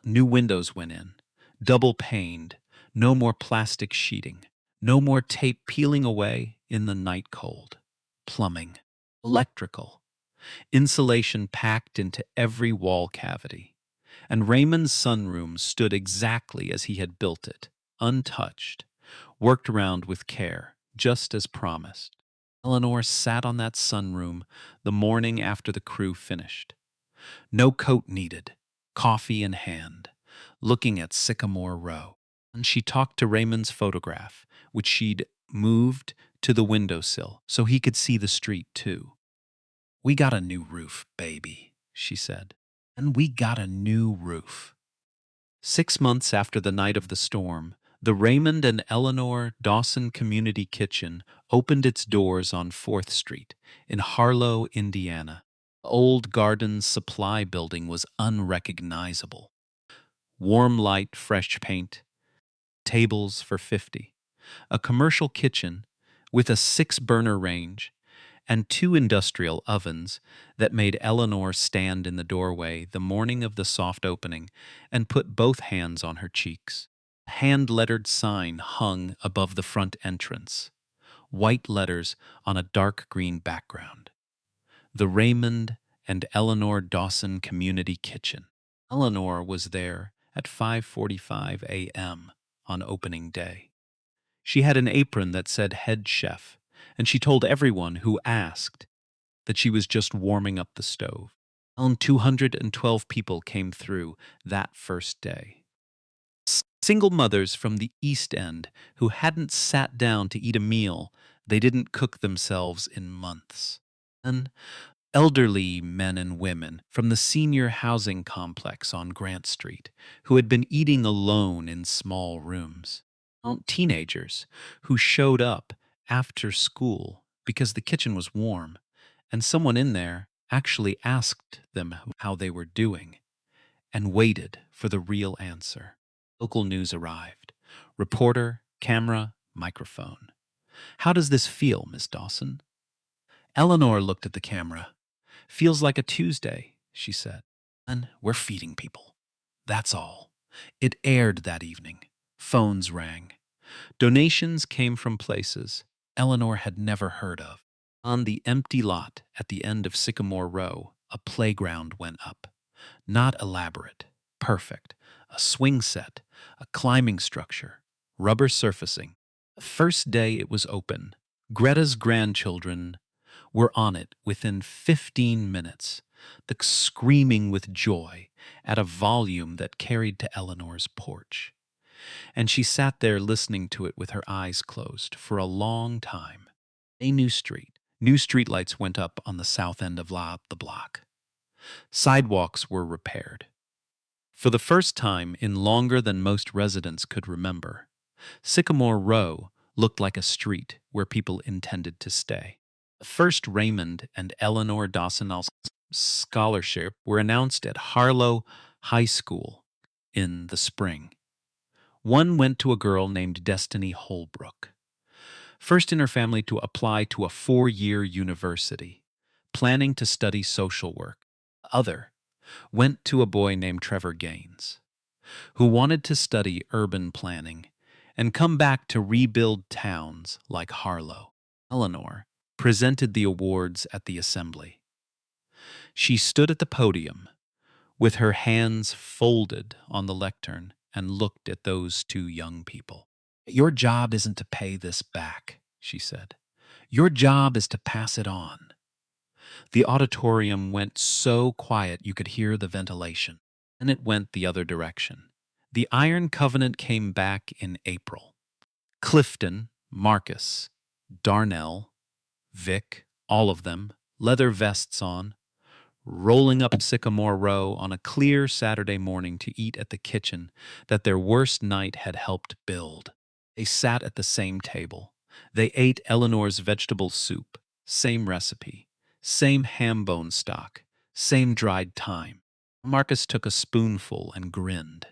New windows went in, double paned, no more plastic sheeting, no more tape peeling away in the night cold. Plumbing, electrical, insulation packed into every wall cavity. And Raymond's sunroom stood exactly as he had built it, untouched, worked around with care, just as promised. Eleanor sat on that sunroom the morning after the crew finished. No coat needed, coffee in hand, looking at Sycamore Row. And she talked to Raymond's photograph, which she'd moved to the windowsill so he could see the street too. "We got a new roof, baby," she said. "And we got a new roof." 6 months after the night of the storm, the Raymond and Eleanor Dawson Community Kitchen opened its doors on 4th Street in Harlow, Indiana. The old Gardens Supply building was unrecognizable. Warm light, fresh paint, tables for 50, a commercial kitchen with a 6-burner range, and 2 industrial ovens that made Eleanor stand in the doorway the morning of the soft opening and put both hands on her cheeks. A hand-lettered sign hung above the front entrance, white letters on a dark green background. The Raymond and Eleanor Dawson Community Kitchen. Eleanor was there at 5:45 a.m. on opening day. She had an apron that said head chef, and she told everyone who asked that she was just warming up the stove. 212 people came through that first day. Single mothers from the East End who hadn't sat down to eat a meal they didn't cook themselves in months. And elderly men and women from the senior housing complex on Grant Street who had been eating alone in small rooms. Teenagers who showed up after school because the kitchen was warm and someone in there actually asked them how they were doing and waited for the real answer. Local news arrived. Reporter, camera, microphone. How does this feel, Miss Dawson? Eleanor looked at the camera. Feels like a Tuesday, she said. And we're feeding people. That's all. It aired that evening. Phones rang. Donations came from places Eleanor had never heard of. On the empty lot at the end of Sycamore Row, a playground went up. Not elaborate, perfect. A swing set, a climbing structure, rubber surfacing. The first day it was open, Greta's grandchildren were on it within 15 minutes, the screaming with joy at a volume that carried to Eleanor's porch. And she sat there listening to it with her eyes closed for a long time. A new street. New streetlights went up on the south end of the block. Sidewalks were repaired. For the first time in longer than most residents could remember, Sycamore Row looked like a street where people intended to stay. The first Raymond and Eleanor Dawson's scholarship were announced at Harlow High School in the spring. One went to a girl named Destiny Holbrook, first in her family to apply to a 4-year university, planning to study social work. The other went to a boy named Trevor Gaines, who wanted to study urban planning and come back to rebuild towns like Harlow. Eleanor presented the awards at the assembly. She stood at the podium with her hands folded on the lectern and looked at those two young people. Your job isn't to pay this back, she said. Your job is to pass it on. The auditorium went so quiet you could hear the ventilation, and it went the other direction. The Iron Covenant came back in April. Clifton, Marcus, Darnell, Vic, all of them, leather vests on, rolling up Sycamore Row on a clear Saturday morning to eat at the kitchen that their worst night had helped build. They sat at the same table. They ate Eleanor's vegetable soup, same recipe, same ham bone stock, same dried thyme. Marcus took a spoonful and grinned.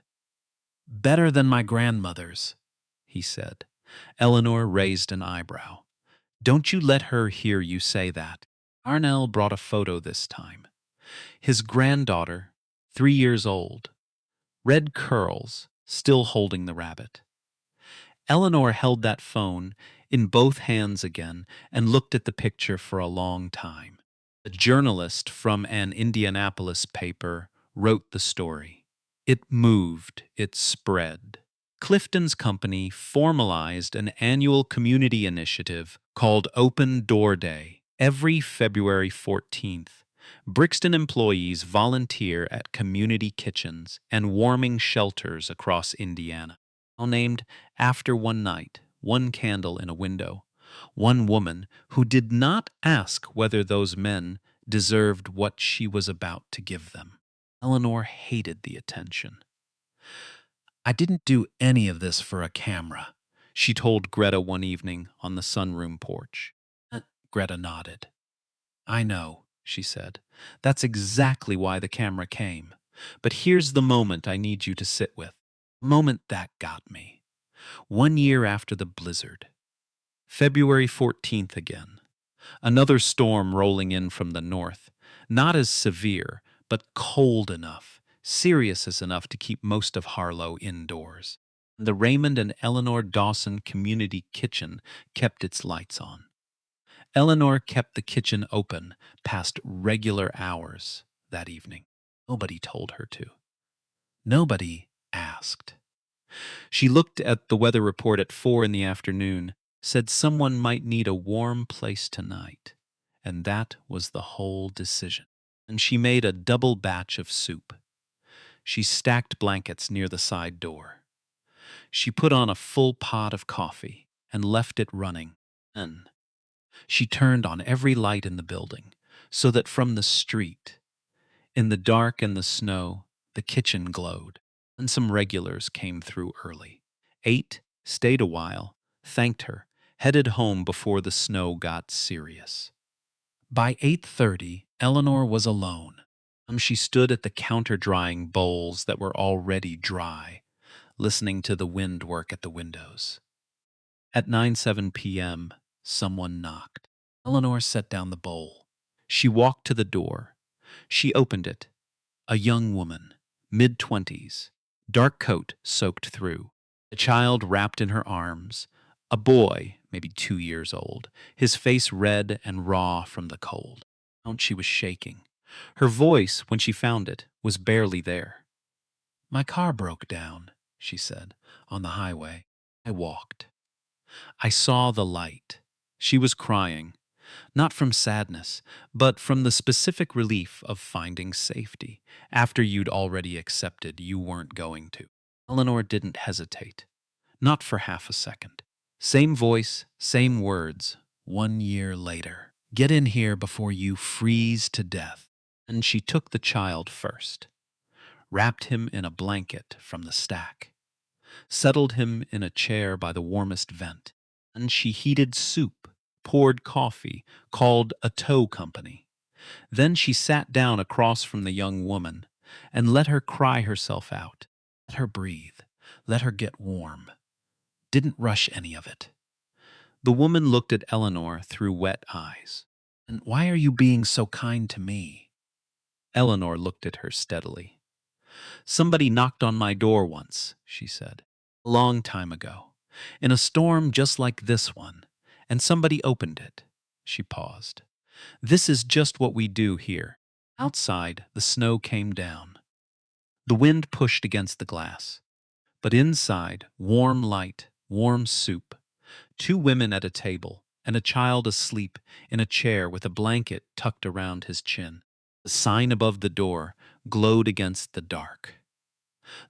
Better than my grandmother's, he said. Eleanor raised an eyebrow. Don't you let her hear you say that. Darnell brought a photo this time. His granddaughter, 3 years old, red curls, still holding the rabbit. Eleanor held that phone in both hands again and looked at the picture for a long time. A journalist from an Indianapolis paper wrote the story. It moved, it spread. Clifton's company formalized an annual community initiative called Open Door Day. Every February 14th, Brixton employees volunteer at community kitchens and warming shelters across Indiana, all named after one night, one candle in a window, one woman who did not ask whether those men deserved what she was about to give them. Eleanor hated the attention. I didn't do any of this for a camera, she told Greta one evening on the sunroom porch. Greta nodded. I know, she said. That's exactly why the camera came. But here's the moment I need you to sit with. The moment that got me. 1 year after the blizzard. February 14th again. Another storm rolling in from the north. Not as severe, but cold enough, serious as enough to keep most of Harlow indoors. The Raymond and Eleanor Dawson Community Kitchen kept its lights on. Eleanor kept the kitchen open past regular hours that evening. Nobody told her to. Nobody asked. She looked at the weather report at 4 in the afternoon, said someone might need a warm place tonight, and that was the whole decision. And she made a double batch of soup. She stacked blankets near the side door. She put on a full pot of coffee and left it running. Then she turned on every light in the building, so that from the street, in the dark and the snow, the kitchen glowed, and some regulars came through early. Ate, stayed a while, thanked her, headed home before the snow got serious. By 8:30, Eleanor was alone. She stood at the counter drying bowls that were already dry, listening to the wind work at the windows. At 9:07 p.m., someone knocked. Eleanor set down the bowl. She walked to the door. She opened it. A young woman, mid-20s, dark coat soaked through, a child wrapped in her arms, a boy, maybe 2 years old, his face red and raw from the cold. She was shaking. Her voice, when she found it, was barely there. "My car broke down," she said, "on the highway. I walked. I saw the light." She was crying, not from sadness, but from the specific relief of finding safety after you'd already accepted you weren't going to. Eleanor didn't hesitate, not for half a second. Same voice, same words, 1 year later. "Get in here before you freeze to death." And she took the child first, wrapped him in a blanket from the stack, settled him in a chair by the warmest vent, and she heated soup, poured coffee, called a tow company. Then she sat down across from the young woman and let her cry herself out. Let her breathe. Let her get warm. Didn't rush any of it. The woman looked at Eleanor through wet eyes. "And why are you being so kind to me?" Eleanor looked at her steadily. "Somebody knocked on my door once," she said. "A long time ago. In a storm just like this one. And somebody opened it." She paused. "This is just what we do here." Outside, the snow came down. The wind pushed against the glass. But inside, warm light, warm soup, 2 women at a table, and a child asleep in a chair with a blanket tucked around his chin. The sign above the door glowed against the dark.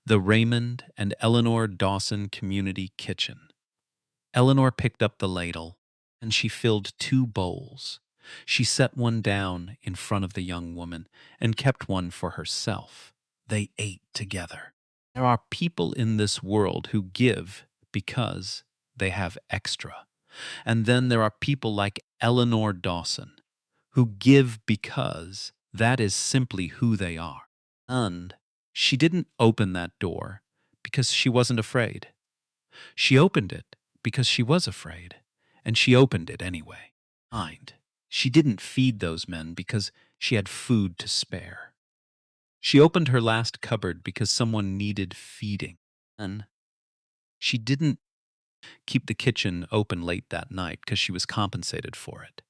The Raymond and Eleanor Dawson Community Kitchen. Eleanor picked up the ladle, and she filled 2 bowls. She set one down in front of the young woman and kept one for herself. They ate together. There are people in this world who give because they have extra. And then there are people like Eleanor Dawson who give because that is simply who they are. And she didn't open that door because she wasn't afraid. She opened it because she was afraid, and she opened it anyway. Mind, she didn't feed those men because she had food to spare. She opened her last cupboard because someone needed feeding. And she didn't keep the kitchen open late that night because she was compensated for it.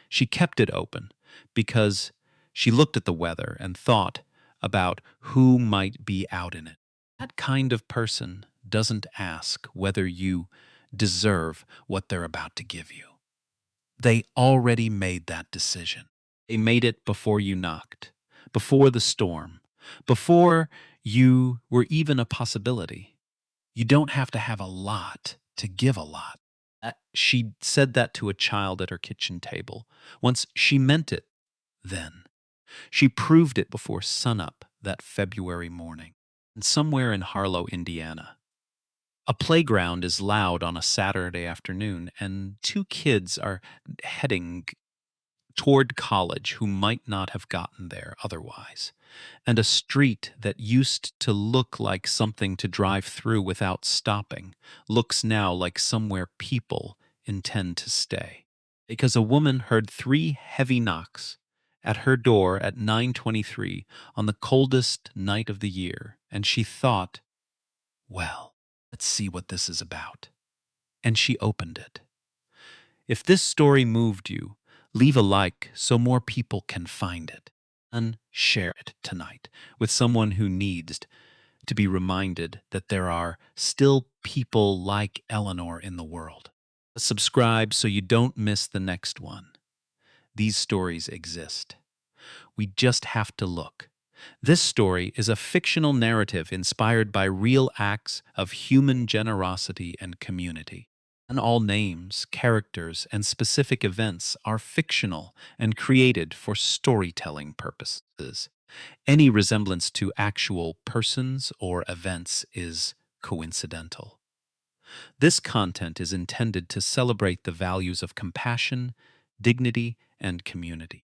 She kept it open because she looked at the weather and thought about who might be out in it. That kind of person doesn't ask whether you deserve what they're about to give you. They already made that decision. They made it before you knocked, before the storm, before you were even a possibility. You don't have to have a lot to give a lot. She said that to a child at her kitchen table. Once she meant it then. She proved it before sunup that February morning. And somewhere in Harlow, Indiana, a playground is loud on a Saturday afternoon, and 2 kids are heading toward college who might not have gotten there otherwise. And a street that used to look like something to drive through without stopping looks now like somewhere people intend to stay. Because a woman heard 3 heavy knocks at her door at 9:23 on the coldest night of the year, and she thought, well, let's see what this is about. And she opened it. If this story moved you, leave a like so more people can find it. And share it tonight with someone who needs to be reminded that there are still people like Eleanor in the world. Subscribe so you don't miss the next one. These stories exist. We just have to look. This story is a fictional narrative inspired by real acts of human generosity and community. And all names, characters, and specific events are fictional and created for storytelling purposes. Any resemblance to actual persons or events is coincidental. This content is intended to celebrate the values of compassion, dignity, and community.